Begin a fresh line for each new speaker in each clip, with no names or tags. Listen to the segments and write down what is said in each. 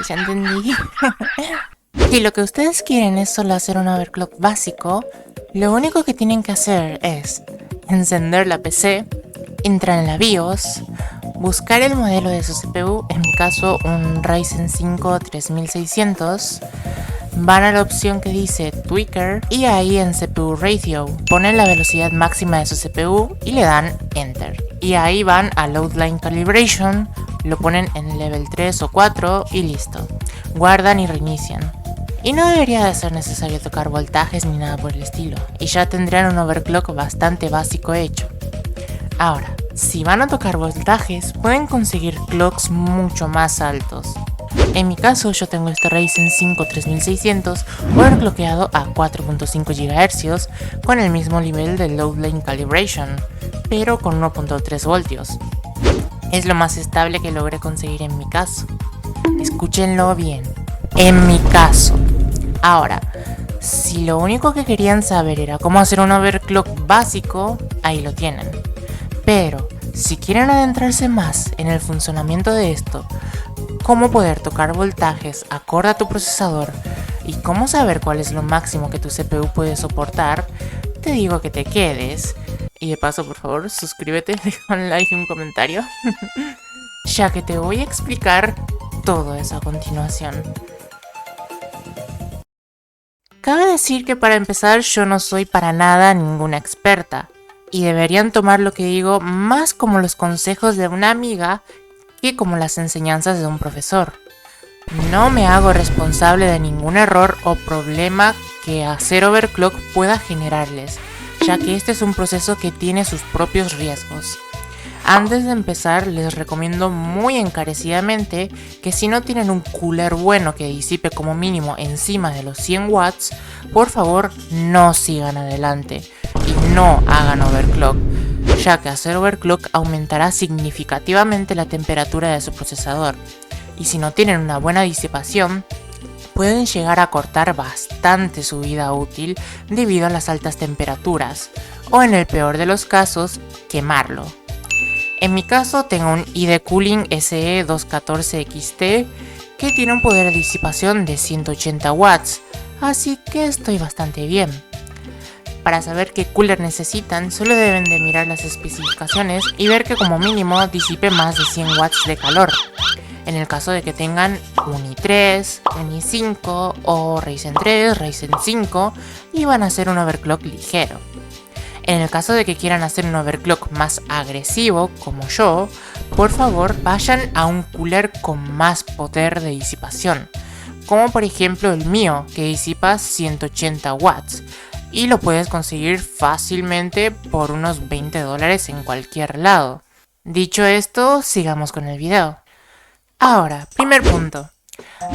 ya entendí. Si lo que ustedes quieren es solo hacer un overclock básico, lo único que tienen que hacer es encender la PC, entrar en la BIOS, buscar el modelo de su CPU, en mi caso un Ryzen 5 3600, van a la opción que dice Tweaker y ahí en CPU Ratio ponen la velocidad máxima de su CPU y le dan Enter. Y ahí van a Load Line Calibration, lo ponen en level 3 o 4 y listo. Guardan y reinician. Y no debería de ser necesario tocar voltajes ni nada por el estilo, y ya tendrían un overclock bastante básico hecho. Ahora, si van a tocar voltajes, pueden conseguir clocks mucho más altos. En mi caso, yo tengo este Ryzen 5 3600 overclockeado a 4.5 GHz con el mismo nivel de Load Line Calibration, pero con 1.3 voltios. Es lo más estable que logré conseguir en mi caso. Escúchenlo bien. En mi caso. Ahora, si lo único que querían saber era cómo hacer un overclock básico, ahí lo tienen. Pero, si quieren adentrarse más en el funcionamiento de esto, cómo poder tocar voltajes acorde a tu procesador y cómo saber cuál es lo máximo que tu CPU puede soportar, te digo que te quedes. Y de paso, por favor, suscríbete, deja un like y un comentario, ya que te voy a explicar todo eso a continuación. Cabe decir que para empezar yo no soy para nada ninguna experta, y deberían tomar lo que digo más como los consejos de una amiga que como las enseñanzas de un profesor. No me hago responsable de ningún error o problema que hacer overclock pueda generarles, ya que este es un proceso que tiene sus propios riesgos. Antes de empezar, les recomiendo muy encarecidamente que si no tienen un cooler bueno que disipe como mínimo encima de los 100 watts, por favor no sigan adelante y no hagan overclock, ya que hacer overclock aumentará significativamente la temperatura de su procesador, y si no tienen una buena disipación, pueden llegar a cortar bastante su vida útil debido a las altas temperaturas, o en el peor de los casos, quemarlo. En mi caso tengo un ID Cooling SE214XT que tiene un poder de disipación de 180 watts, así que estoy bastante bien. Para saber qué cooler necesitan, solo deben de mirar las especificaciones y ver que como mínimo disipe más de 100 watts de calor. En el caso de que tengan un i3, un i5 o Ryzen 3, Ryzen 5 y van a hacer un overclock ligero. En el caso de que quieran hacer un overclock más agresivo, como yo, por favor vayan a un cooler con más poder de disipación, como por ejemplo el mío, que disipa 180 watts, y lo puedes conseguir fácilmente por unos $20 en cualquier lado. Dicho esto, sigamos con el video. Ahora, primer punto.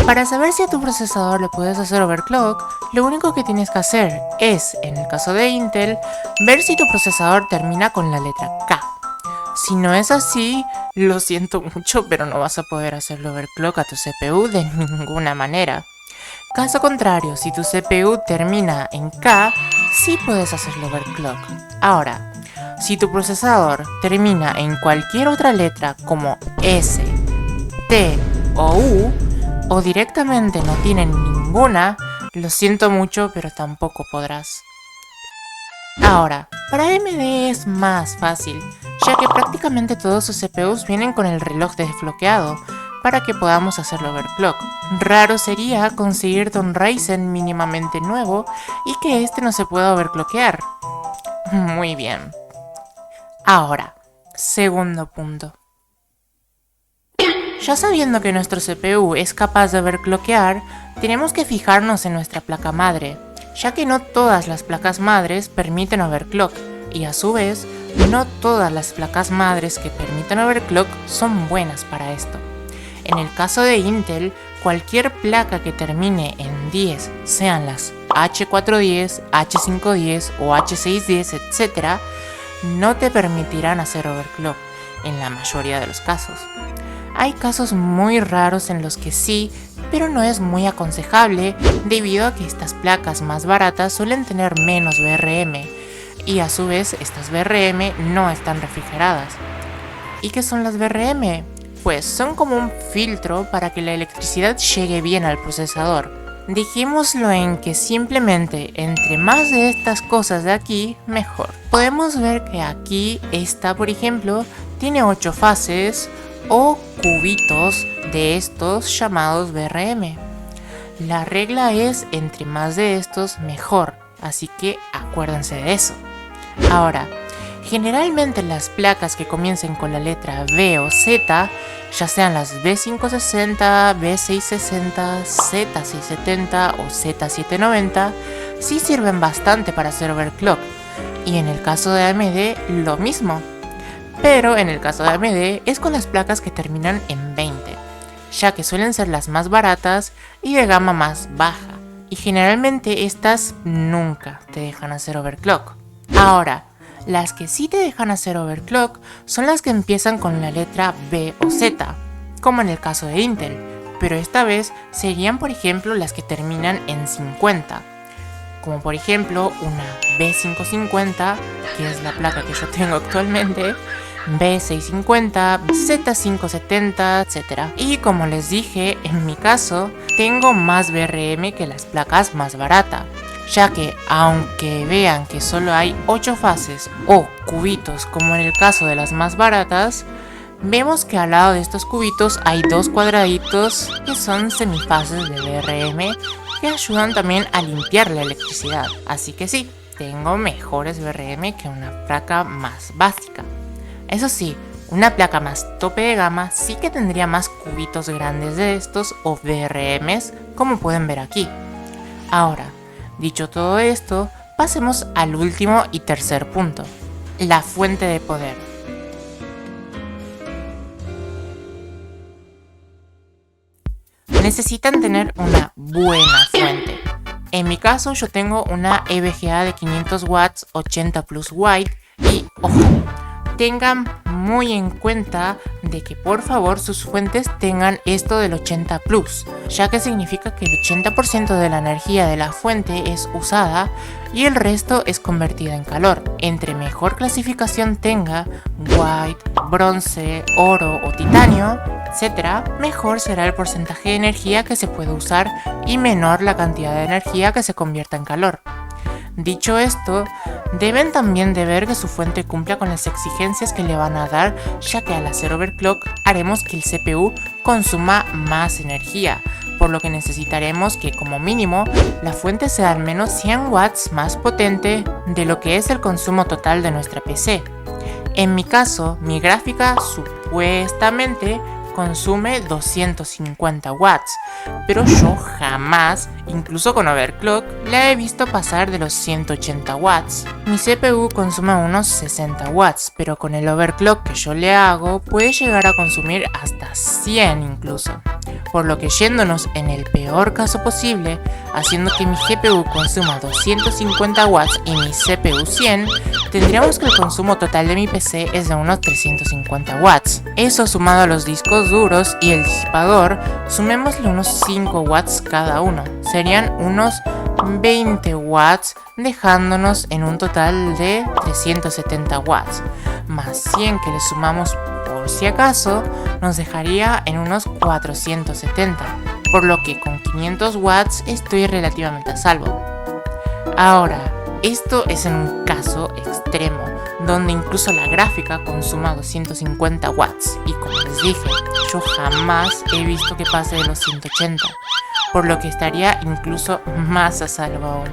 Para saber si a tu procesador le puedes hacer overclock, lo único que tienes que hacer es, en el caso de Intel, ver si tu procesador termina con la letra K. Si no es así, lo siento mucho, pero no vas a poder hacerle overclock a tu CPU de ninguna manera. Caso contrario, si tu CPU termina en K, sí puedes hacerle overclock. Ahora, si tu procesador termina en cualquier otra letra como S, T o U, o directamente no tienen ninguna, lo siento mucho, pero tampoco podrás. Ahora, para AMD es más fácil, ya que prácticamente todos sus CPUs vienen con el reloj desbloqueado, para que podamos hacerlo overclock. Raro sería conseguirte un Ryzen mínimamente nuevo y que este no se pueda overclockear. Muy bien. Ahora, segundo punto. Ya sabiendo que nuestro CPU es capaz de overclockear, tenemos que fijarnos en nuestra placa madre, ya que no todas las placas madres permiten overclock, y a su vez, no todas las placas madres que permiten overclock son buenas para esto. En el caso de Intel, cualquier placa que termine en 10, sean las H410, H510 o H610, etc., no te permitirán hacer overclock, en la mayoría de los casos. Hay casos muy raros en los que sí, pero no es muy aconsejable debido a que estas placas más baratas suelen tener menos VRM y a su vez estas VRM no están refrigeradas. ¿Y qué son las VRM? pues son como un filtro para que la electricidad llegue bien al procesador. Dejémoslo en que simplemente entre más de estas cosas de aquí, mejor. Podemos ver que aquí esta, por ejemplo, tiene 8 fases o cubitos de estos llamados VRM. La regla es entre más de estos, mejor, así que acuérdense de eso. Ahora, generalmente las placas que comiencen con la letra B o Z, ya sean las B560, B660, Z670 o Z790, sí sirven bastante para hacer overclock. Y en el caso de AMD, lo mismo. Pero en el caso de AMD es con las placas que terminan en 20, ya que suelen ser las más baratas y de gama más baja. Y generalmente estas nunca te dejan hacer overclock. Ahora, las que sí te dejan hacer overclock son las que empiezan con la letra B o Z, como en el caso de Intel, pero esta vez serían por ejemplo las que terminan en 50, como por ejemplo una B550, que es la placa que yo tengo actualmente, B650, Z570, etc. Y como les dije, en mi caso, tengo más VRM que las placas más baratas, ya que aunque vean que solo hay 8 fases o cubitos como en el caso de las más baratas, vemos que al lado de estos cubitos hay 2 cuadraditos que son semifases de VRM que ayudan también a limpiar la electricidad. Así que sí, tengo mejores VRM que una placa más básica. Eso sí, una placa más tope de gama sí que tendría más cubitos grandes de estos o VRMs, como pueden ver aquí. Ahora, dicho todo esto, pasemos al último y tercer punto, la fuente de poder. Necesitan tener una buena fuente. En mi caso yo tengo una EVGA de 500 watts 80 plus white y ojo, tengan muy en cuenta de que por favor sus fuentes tengan esto del 80 plus, ya que significa que el 80% de la energía de la fuente es usada y el resto es convertida en calor. Entre mejor clasificación tenga, white, bronce, oro o titanio, etc., mejor será el porcentaje de energía que se puede usar y menor la cantidad de energía que se convierta en calor. Dicho esto, deben también de ver que su fuente cumpla con las exigencias que le van a dar, ya que al hacer overclock haremos que el CPU consuma más energía, por lo que necesitaremos que como mínimo la fuente sea al menos 100 watts más potente de lo que es el consumo total de nuestra PC. En mi caso, mi gráfica supuestamente consume 250 watts, pero yo jamás, incluso con overclock, la he visto pasar de los 180 watts. Mi CPU consume unos 60 watts, pero con el overclock que yo le hago puede llegar a consumir hasta 100 incluso. Por lo que yéndonos en el peor caso posible, haciendo que mi GPU consuma 250 watts y mi CPU 100, tendríamos que el consumo total de mi PC es de unos 350 watts. Eso sumado a los discos duros y el disipador, sumémosle unos 5 watts cada uno. Serían unos 20 watts, dejándonos en un total de 370 watts. Más 100 que le sumamos por si acaso, nos dejaría en unos 470. Por lo que con 500 watts estoy relativamente a salvo. Ahora, esto es en un caso extremo, donde incluso la gráfica consuma 250 watts y como les dije, yo jamás he visto que pase de los 180, por lo que estaría incluso más a salvo aún.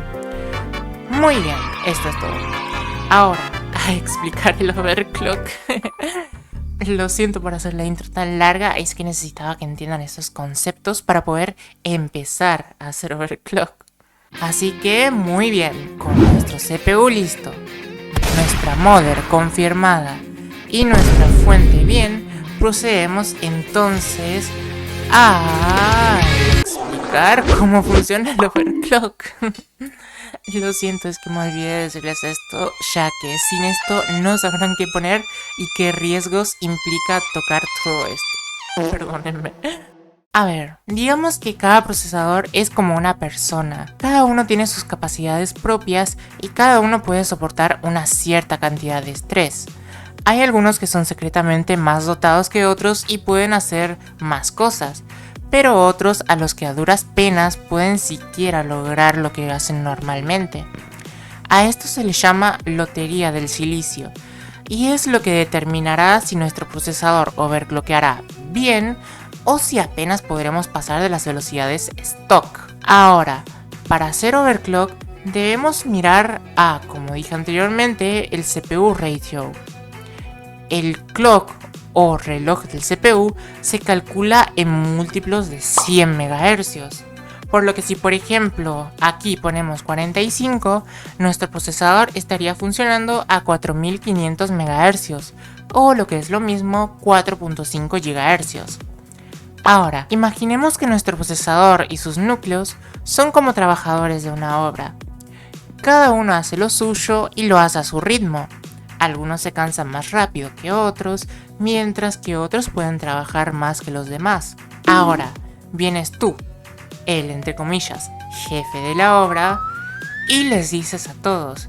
Muy bien, esto es todo. Ahora, a explicar el overclock. Lo siento por hacer la intro tan larga, es que necesitaba que entiendan estos conceptos para poder empezar a hacer overclock. Así que muy bien, con nuestro CPU listo, nuestra mother confirmada y nuestra fuente bien, procedemos entonces a explicar cómo funciona el overclock. Lo siento, es que me olvidé de decirles esto, ya que sin esto no sabrán qué poner y qué riesgos implica tocar todo esto. Perdónenme. A ver, digamos que cada procesador es como una persona. Cada uno tiene sus capacidades propias y cada uno puede soportar una cierta cantidad de estrés. Hay algunos que son secretamente más dotados que otros y pueden hacer más cosas, pero otros a los que a duras penas pueden siquiera lograr lo que hacen normalmente. A esto se le llama lotería del silicio, y es lo que determinará si nuestro procesador overclockeará bien o si apenas podremos pasar de las velocidades stock. Ahora, para hacer overclock debemos mirar a, como dije anteriormente, el CPU ratio. El clock o reloj del CPU se calcula en múltiplos de 100 MHz. Por lo que si por ejemplo aquí ponemos 45, nuestro procesador estaría funcionando a 4500 MHz o lo que es lo mismo 4.5 GHz. Ahora, imaginemos que nuestro procesador y sus núcleos son como trabajadores de una obra. Cada uno hace lo suyo y lo hace a su ritmo. Algunos se cansan más rápido que otros, mientras que otros pueden trabajar más que los demás. Ahora, vienes tú, el entre comillas, jefe de la obra, y les dices a todos: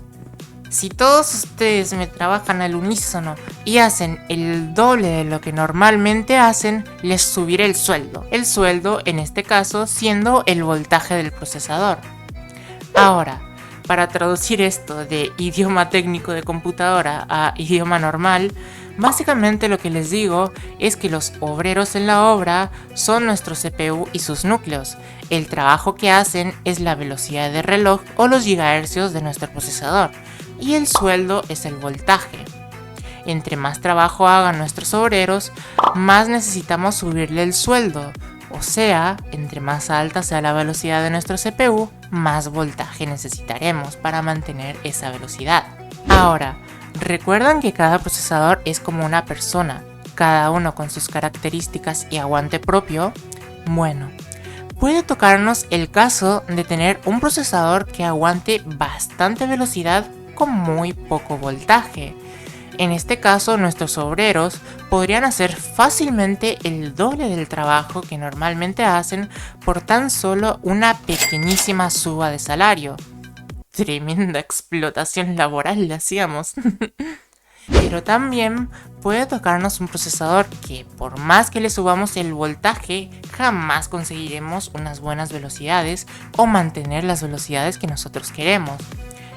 si todos ustedes me trabajan al unísono y hacen el doble de lo que normalmente hacen, les subiré el sueldo. El sueldo, en este caso, siendo el voltaje del procesador. Ahora, para traducir esto de idioma técnico de computadora a idioma normal, básicamente lo que les digo es que los obreros en la obra son nuestro CPU y sus núcleos. El trabajo que hacen es la velocidad de reloj o los gigahercios de nuestro procesador, y el sueldo es el voltaje. Entre más trabajo hagan nuestros obreros, más necesitamos subirle el sueldo. O sea, entre más alta sea la velocidad de nuestro CPU, más voltaje necesitaremos para mantener esa velocidad. Ahora, ¿recuerdan que cada procesador es como una persona, cada uno con sus características y aguante propio? Bueno, puede tocarnos el caso de tener un procesador que aguante bastante velocidad con muy poco voltaje. En este caso, nuestros obreros podrían hacer fácilmente el doble del trabajo que normalmente hacen por tan solo una pequeñísima suba de salario. Tremenda explotación laboral le hacíamos. Pero también puede tocarnos un procesador que, por más que le subamos el voltaje, jamás conseguiremos unas buenas velocidades o mantener las velocidades que nosotros queremos.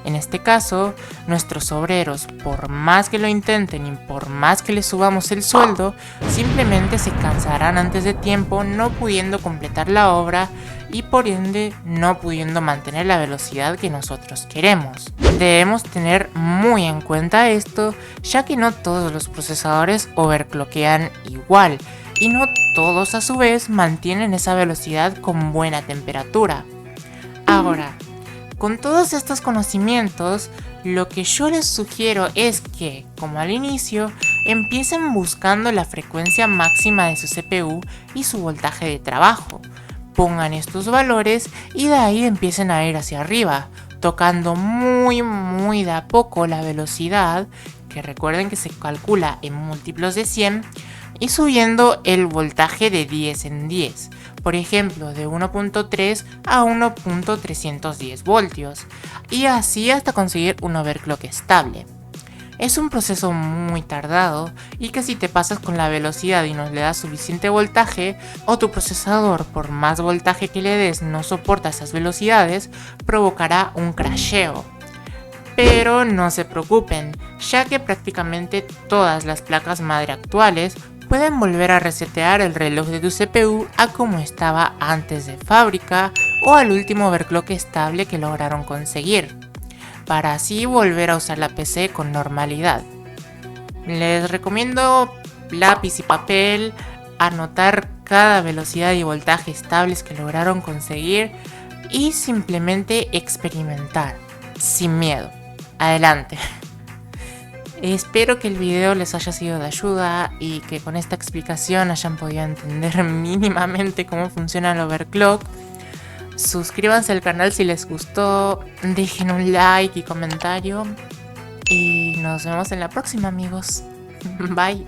En este caso, nuestros obreros, por más que lo intenten y por más que les subamos el sueldo, simplemente se cansarán antes de tiempo, no pudiendo completar la obra y por ende no pudiendo mantener la velocidad que nosotros queremos. Debemos tener muy en cuenta esto, ya que no todos los procesadores overclockean igual y no todos a su vez mantienen esa velocidad con buena temperatura. Ahora, con todos estos conocimientos, lo que yo les sugiero es que, como al inicio, empiecen buscando la frecuencia máxima de su CPU y su voltaje de trabajo. Pongan estos valores y de ahí empiecen a ir hacia arriba, tocando muy de a poco la velocidad, que recuerden que se calcula en múltiplos de 100, y subiendo el voltaje de 10 en 10. Por ejemplo, de 1.3 a 1.310 voltios, y así hasta conseguir un overclock estable. Es un proceso muy tardado y que si te pasas con la velocidad y no le das suficiente voltaje, o tu procesador por más voltaje que le des no soporta esas velocidades, provocará un crasheo. Pero no se preocupen, ya que prácticamente todas las placas madre actuales pueden volver a resetear el reloj de tu CPU a como estaba antes de fábrica o al último overclock estable que lograron conseguir, para así volver a usar la PC con normalidad. Les recomiendo lápiz y papel, anotar cada velocidad y voltaje estables que lograron conseguir y simplemente experimentar, sin miedo. Adelante. Espero que el video les haya sido de ayuda y que con esta explicación hayan podido entender mínimamente cómo funciona el overclock. Suscríbanse al canal si les gustó, dejen un like y comentario y nos vemos en la próxima, amigos. Bye.